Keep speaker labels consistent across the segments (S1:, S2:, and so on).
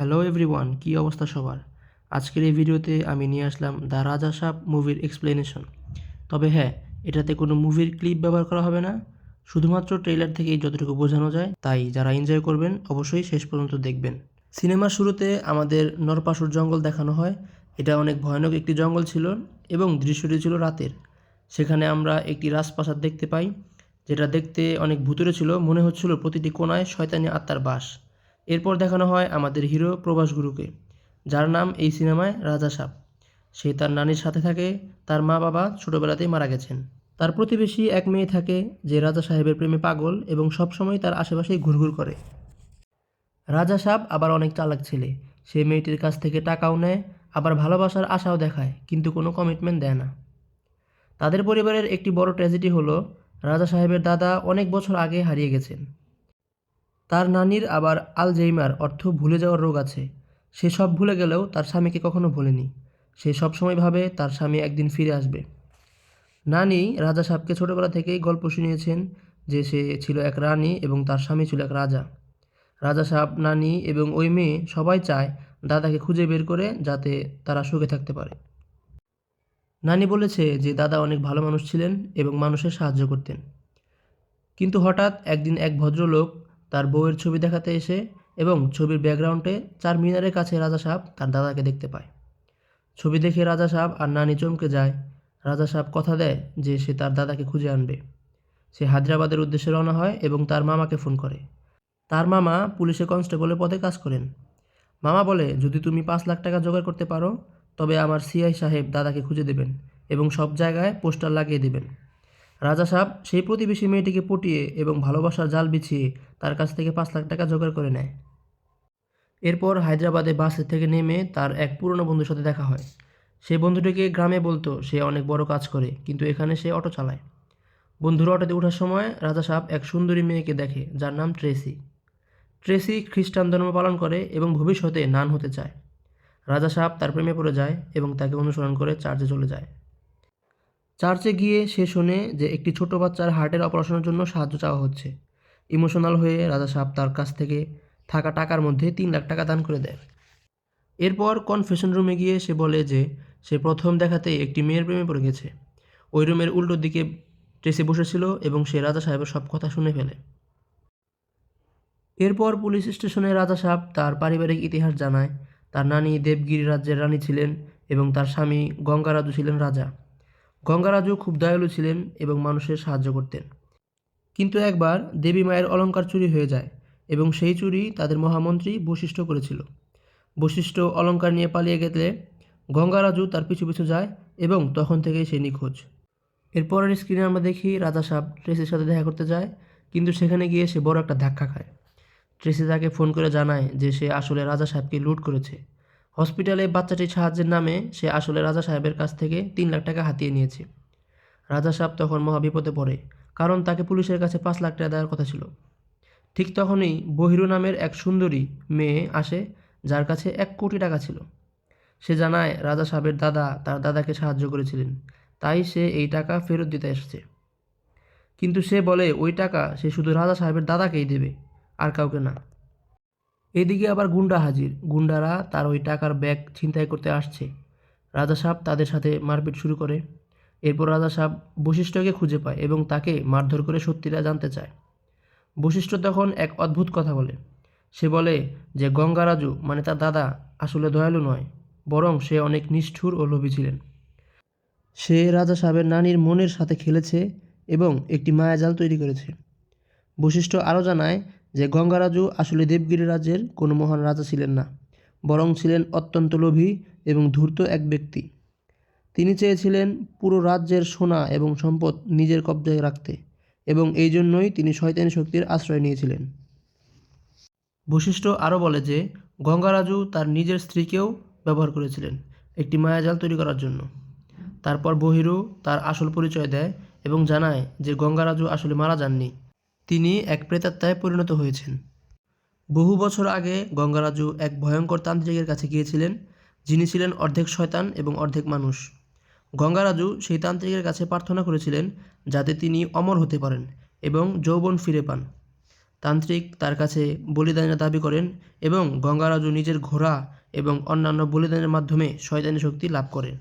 S1: Hello everyone, কী অবস্থা সবার? আজকের এই ভিডিওতে আমি নিয়ে আসলাম দ্য রাজা সাব মুভির এক্সপ্লেনেশন। তবে হ্যাঁ, এটাতে কোনো মুভির ক্লিপ ব্যবহার করা হবে না, শুধুমাত্র ট্রেইলার থেকেই যতটুকু বোঝানো যায়। তাই যারা এনজয় করবেন অবশ্যই শেষ পর্যন্ত দেখবেন। সিনেমার শুরুতে আমাদের নরপাশুর জঙ্গল দেখানো হয়। এটা অনেক ভয়ানক একটি জঙ্গল ছিল এবং দৃশ্যটি ছিল রাতের। সেখানে আমরা একটি রাজপ্রাসাদ দেখতে পাই, যেটা দেখতে অনেক ভুতুড়ে ছিল, মনে হচ্ছিল প্রতিটি কোণায় শয়তানি আত্মার বাস। এরপর দেখানো হয় আমাদের হিরো প্রভাস গুরুকে, যার নাম এই সিনেমায় রাজা সাব। সে তার নানির সাথে থাকে। তার মা বাবা ছোটবেলাতেই মারা গেছেন। তার প্রতিবেশী এক মেয়ে থাকে যে রাজা সাহেবের প্রেমে পাগল এবং সবসময় তার আশেপাশেই ঘুরঘুর করে। রাজা সাব আবার অনেক চালাক ছেলে। সে মেয়েটির কাছ থেকে টাকাও নেয়, আবার ভালোবাসার আশাও দেখায়, কিন্তু কোনো কমিটমেন্ট দেয় না। তাদের পরিবারের একটি বড় ট্র্যাজেডি হলো রাজা সাহেবের দাদা অনেক বছর আগে হারিয়ে গেছেন। তার নানির আবার আলঝেইমার অর্থ ভুলে যাওয়ার রোগ আছে। সে সব ভুলে গেলেও তার স্বামীকে কখনো ভোলেনি। সে সবসময় ভাবে তার স্বামী একদিন ফিরে আসবে। নানি রাজা সাহেবকে ছোটবেলা থেকেই গল্প শুনিয়েছেন যে সে ছিল এক রানী এবং তার স্বামী ছিল এক রাজা। রাজা সাহেব, নানি এবং ওই মেয়ে সবাই চায় দাদাকে খুঁজে বের করে যাতে তারা সুখে থাকতে পারে। নানি বলেছে যে দাদা অনেক ভালো মানুষ ছিলেন এবং মানুষের সাহায্য করতেন। কিন্তু হঠাৎ একদিন এক ভদ্রলোক তার বউয়ের ছবি দেখাতে এসে এবং ছবির ব্যাকগ্রাউন্ডে চার মিনারের কাছে রাজা সাহেব তার দাদাকে দেখতে পায়। ছবি দেখে রাজা সাহেব আর নানি চমকে যায়। রাজা সাহেব কথা দেয় যে সে তার দাদাকে খুঁজে আনবে। সে হায়দ্রাবাদের উদ্দেশ্যে রওনা হয় এবং তার মামাকে ফোন করে। তার মামা পুলিশে কনস্টেবলের পদে কাজ করেন। মামা বলে, যদি তুমি 5 লাখ টাকা জোগাড় করতে পারো তবে আমার সিআই সাহেব দাদাকে খুঁজে দেবেন এবং সব জায়গায় পোস্টার লাগিয়ে দেবেন। রাজা সাহেব সেই প্রতিবেশী মেয়েটিকে পটিয়ে এবং ভালোবাসার জাল বিছিয়ে তার কাছ থেকে 5 লাখ টাকা জোগাড় করে নেয়। এরপর হায়দ্রাবাদে বাসে থেকে নেমে তার এক পুরনো বন্ধুর সাথে দেখা হয়। সেই বন্ধুটিকে গ্রামে বলতো সে অনেক বড় কাজ করে, কিন্তু এখানে সে অটো চালায়। বন্ধুর অটোতে ওঠার সময় রাজা সাহেব এক সুন্দরী মেয়েকে দেখে যার নাম ট্রেসি। ট্রেসি খ্রিস্টান ধর্ম পালন করে এবং ভবিষ্যতে নান হতে চায়। রাজা সাহেব তার প্রেমে পড়ে যায় এবং তাকে অনুসরণ করে চার্চে চলে যায়। চার্চে গিয়ে সে শোনে যে একটি ছোট বাচ্চার হার্টের অপারেশনের জন্য সাহায্য চাওয়া হচ্ছে। ইমোশনাল হয়ে রাজা সাহেব তার কাছ থেকে থাকা টাকার মধ্যে 3 লাখ টাকা দান করে দেয়। এরপর কনফেশন রুমে গিয়ে সে বলে যে সে প্রথম দেখাতেই একটি মেয়ের প্রেমে পড়ে গেছে। ওই রুমের উল্টো দিকে ট্রেসি বসেছিল এবং সে রাজা সাহেবের সব কথা শুনে ফেলে। এরপর পুলিশ স্টেশনে রাজা সাহেব তার পারিবারিক ইতিহাস জানায়। তার নানি দেবগিরি রাজ্যের রানী ছিলেন এবং তার স্বামী গঙ্গারাজু ছিলেন রাজা। গঙ্গারাজু খুব দয়ালু ছিলেন এবং মানুষের সাহায্য করতেন। কিন্তু একবার দেবী মায়ের অলংকার চুরি হয়ে যায় এবং সেই চুরি তাদের মহামন্ত্রী বশিষ্ঠ করেছিল। বশিষ্ঠ অলংকার নিয়ে পালিয়ে গেলে গঙ্গারাজু তার পিছু পিছু যায় এবং তখন থেকেই সে নিখোঁজ। এরপরের স্ক্রিনে আমরা দেখি রাজা সাহেব ট্রেসির সাথে দেখা করতে যায়, কিন্তু সেখানে গিয়ে সে বড় একটা ধাক্কা খায়। ট্রেসি তাকে ফোন করে জানায় যে সে আসলে রাজা সাহেবকে লুট করেছে। হসপিটালে বাচ্চাটির সাহায্যের নামে সে আসলে রাজা সাহেবের কাছ থেকে 3 লাখ টাকা হাতিয়ে নিয়েছে। রাজা সাহেব তখন মহা বিপদে পড়ে, কারণ তাকে পুলিশের কাছে 5 লাখ টাকা দেওয়ার কথা ছিল। ঠিক তখনই বহিরু নামের এক সুন্দরী মেয়ে আসে যার কাছে 1 কোটি টাকা ছিল। সে জানায় রাজা সাহেবের দাদা তার দাদাকে সাহায্য করেছিলেন, তাই সে এই টাকা ফেরত দিতে এসেছে। কিন্তু সে বলে ওই টাকা সে শুধু রাজা সাহেবের দাদাকেই দেবে, আর কাউকে না। এদিকে আবার গুন্ডা হাজির। গুন্ডারা তার ওই টাকার ব্যাগ ছিনতাই করতে আসছে। রাজা সাহেব তাদের সাথে মারপিট শুরু করে। এরপর রাজা সাহেব বশিষ্ঠকে খুঁজে পায় এবং তাকে মারধর করে সত্যিটা জানতে চায়। বশিষ্ঠ তখন এক অদ্ভুত কথা বলে। সে বলে যে গঙ্গারাজু মানে তার দাদা আসলে দয়ালু নয়, বরং সে অনেক নিষ্ঠুর ও লোভী ছিলেন। সে রাজা সাহেবের নানির মনের সাথে খেলেছে এবং একটি মায়াজাল তৈরি করেছে। বশিষ্ঠ আরও জানায় যে গঙ্গারাজু আসলে দেবগিরি রাজ্যের কোনো মহান রাজা ছিলেন না, বরং ছিলেন অত্যন্ত লোভী এবং ধূর্ত এক ব্যক্তি। তিনি চেয়েছিলেন পুরো রাজ্যের সোনা এবং সম্পদ নিজের কব্জায় রাখতে, এবং এই জন্যই তিনি শয়তানি শক্তির আশ্রয় নিয়েছিলেন। বশিষ্ঠ আরও বলে যে গঙ্গারাজু তার নিজের স্ত্রীকেও ব্যবহার করেছিলেন একটি মায়াজাল তৈরি করার জন্য। তারপর বহিরু তার আসল পরিচয় দেয় এবং জানায় যে গঙ্গারাজু আসলে মারা যাননি, তিনি এক প্রেতাত্মায় পরিণত হয়েছেন। বহু বছর আগে গঙ্গারাজু এক ভয়ঙ্কর তান্ত্রিকের কাছে গিয়েছিলেন, যিনি ছিলেন অর্ধেক শয়তান এবং অর্ধেক মানুষ। গঙ্গারাজু সেই তান্ত্রিকের কাছে প্রার্থনা করেছিলেন যাতে তিনি অমর হতে পারেন এবং যৌবন ফিরে পান। তান্ত্রিক তার কাছে বলিদানের দাবি করেন এবং গঙ্গারাজু নিজের ঘোড়া এবং অন্যান্য বলিদানের মাধ্যমে শয়তানি শক্তি লাভ করেন।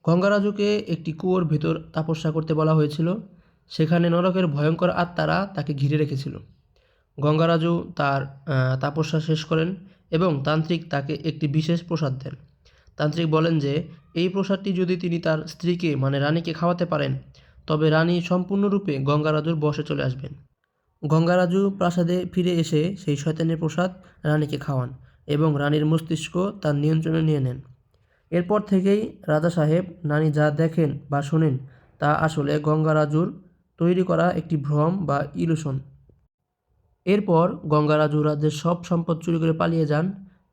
S1: গঙ্গারাজুকে একটি কুয়োর ভেতর তপস্যা করতে বলা হয়েছিল। সেখানে নরকের ভয়ঙ্কর আত্মারা তাকে ঘিরে রেখেছিল। গঙ্গারাজু তার তপস্যা শেষ করেন এবং তান্ত্রিক তাকে একটি বিশেষ প্রসাদ দেন। তান্ত্রিক বলেন যে এই প্রসাদটি যদি তিনি তার স্ত্রীকে মানে রানীকে খাওয়াতে পারেন তবে রানী সম্পূর্ণরূপে গঙ্গারাজুর বশে চলে আসবেন। গঙ্গারাজু প্রাসাদে ফিরে এসে সেই শয়তানের প্রসাদ রানীকে খাওয়ান এবং রানীর মস্তিষ্ক তার নিয়ন্ত্রণে নিয়ে নেন। এরপর থেকেই রাজা সাহেব নানি যা দেখেন বা শোনেন তা আসলে গঙ্গারাজুর তৈরি করা একটি ভ্রম বা ইলুশন। এরপর গঙ্গারাজু রাজ্যের সব সম্পদ চুরি করে পালিয়ে যান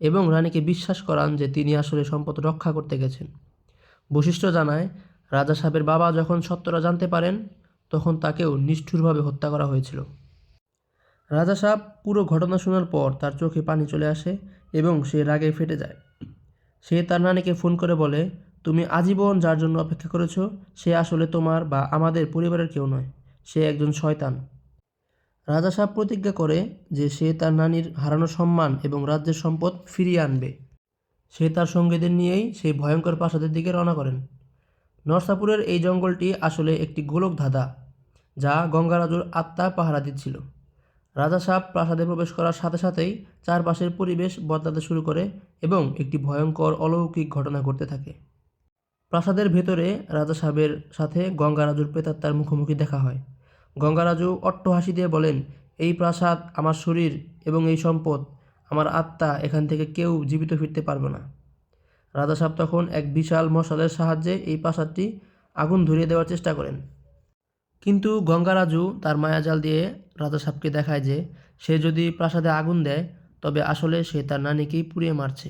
S1: এবং রানীকে বিশ্বাস করান যে তিনি আসলে সম্পদ রক্ষা করতে গেছেন। বশিষ্ঠ জানায়, রাজা সাহেবের বাবা যখন সত্যটা জানতে পারেন তখন তাকেও নিষ্ঠুরভাবে হত্যা করা হয়েছিল। রাজা সাহেব পুরো ঘটনা শোনার পর তার চোখে পানি চলে আসে এবং সে রাগে ফেটে যায়। সে তার নানিকে ফোন করে বলে, তুমি আজীবন যার জন্য অপেক্ষা করেছো সে আসলে তোমার বা আমাদের পরিবারের কেউ নয়, সে একজন শয়তান। রাজা সাহেব প্রতিজ্ঞা করে যে সে তার নানির হারানো সম্মান এবং রাজ্যের সম্পদ ফিরিয়ে আনবে। সে তার সঙ্গীদের নিয়েই সেই ভয়ঙ্কর প্রাসাদের দিকে রওনা করেন। নরসাপুরের এই জঙ্গলটি আসলে একটি গোলক ধাঁধা যা গঙ্গারাজুর আত্মা পাহারা দিচ্ছিল। রাজা সাহেব প্রাসাদে প্রবেশ করার সাথে সাথেই চারপাশের পরিবেশ বদলাতে শুরু করে এবং একটি ভয়ঙ্কর অলৌকিক ঘটনা ঘটতে থাকে। প্রাসাদের ভেতরে রাজা সাহেবের সাথে গঙ্গারাজুর প্রেতাত্মার মুখোমুখি দেখা হয়। গঙ্গারাজু অট্টহাসি দিয়ে বলেন, এই প্রাসাদ আমার শরীর এবং এই সম্পদ আমার আত্মা, এখান থেকে কেউ জীবিত ফিরতে পারবে না। রাজা সাহেব তখন এক বিশাল মশালের সাহায্যে এই প্রাসাদটি আগুন ধরিয়ে দেওয়ার চেষ্টা করেন। কিন্তু গঙ্গারাজু তার মায়াজাল দিয়ে রাজা সাহেবকে দেখায় যে সে যদি প্রাসাদে আগুন দেয় তবে আসলে সে তার নানিকেই পুড়িয়ে মারছে।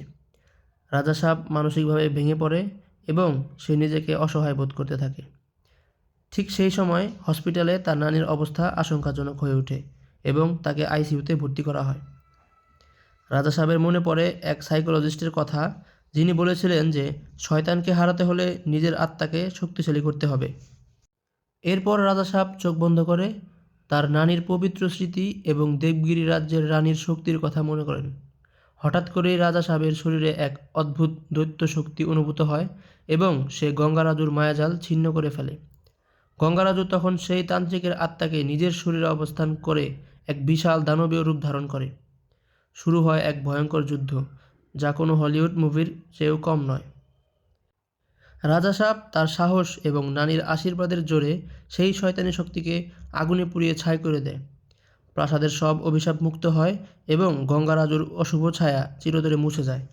S1: রাজা সাহেব মানসিকভাবে ভেঙে পড়ে এবং সে নিজেকে অসহায় বোধ করতে থাকে। ঠিক সেই সময় হসপিটালে তার নানির অবস্থা আশঙ্কাজনক হয়ে ওঠে এবং তাকে আইসিইউতে ভর্তি করা হয়। রাজা সাহেবের মনে পড়ে এক সাইকোলজিস্টের কথা, যিনি বলেছিলেন যে শয়তানকে হারাতে হলে নিজের আত্মাকে শক্তিশালী করতে হবে। এরপর রাজা সাহেব চোখ বন্ধ করে তার নানির পবিত্র স্মৃতি এবং দেবগিরি রাজ্যের রানীর শক্তির কথা মনে করেন। হঠাৎ করেই রাজা সাহেবের শরীরে এক অদ্ভুত দৈত্য শক্তি অনুভূত হয় এবং সে গঙ্গারাজুর মায়াজাল ছিন্ন করে ফেলে। গঙ্গারাজু তখন সেই তান্ত্রিকের আত্মাকে নিজের শরীরে অবস্থান করে এক বিশাল দানবীয় রূপ ধারণ করে। শুরু হয় এক ভয়ঙ্কর যুদ্ধ যা কোনো হলিউড মুভির চেয়েও কম নয়। রাজা সাহেব তার সাহস এবং নানির আশীর্বাদের জোরে সেই শয়তানি শক্তিকে আগুনে পুড়িয়ে ছাই করে দেয়। প্রাসাদের সব অভিশাপ মুক্ত হয় এবং গঙ্গারাজুর অশুভ ছায়া চিরতরে মুছে যায়।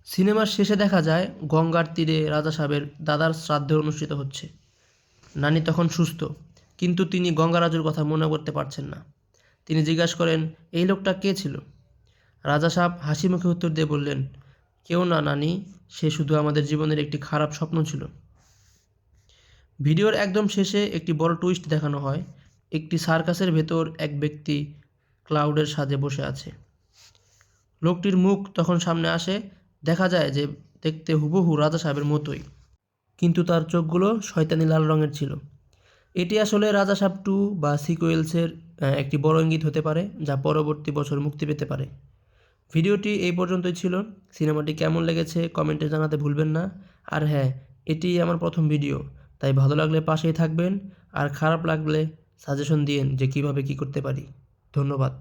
S1: সিনেমার শেষে দেখা যায় গঙ্গার তীরে রাজা সাহেবের দাদার শ্রাদ্ধ অনুষ্ঠিত হচ্ছে। নানি তখন সুস্থ, কিন্তু তিনি গঙ্গারাজুর কথা মনে করতে পারছেন না। তিনি জিজ্ঞাসা করেন, এই লোকটা কে ছিল? রাজা সাহেব হাসি মুখে উত্তর দিয়ে বললেন, কেউ না নানি, সে শুধু আমাদের জীবনের একটি খারাপ স্বপ্ন ছিল। ভিডিওর একদম শেষে একটি বড় টুইস্ট দেখানো হয়। একটি সার্কাসের ভেতর এক ব্যক্তি ক্লাউডের সাজে বসে আছে। লোকটির মুখ তখন সামনে আসে, দেখা যায় যে দেখতে হুবহু রাজা সাহেবের মতোই, কিন্তু তার চোখগুলো শয়তানি লাল রঙের ছিল। এটি আসলে রাজা সাহেব 2 বা সিকুয়েলসের একটি বড় ইঙ্গিত হতে পারে যা পরবর্তী বছর মুক্তি পেতে পারে। ভিডিওটি এই পর্যন্তই ছিল। সিনেমাটি কেমন লেগেছে কমেন্টে জানাতে ভুলবেন না। আর হ্যাঁ, এটি আমার প্রথম ভিডিও, তাই ভালো লাগলে পাশেই থাকবেন আর খারাপ লাগলে সাজেশন দিয়েন যে কীভাবে কী করতে পারি। ধন্যবাদ।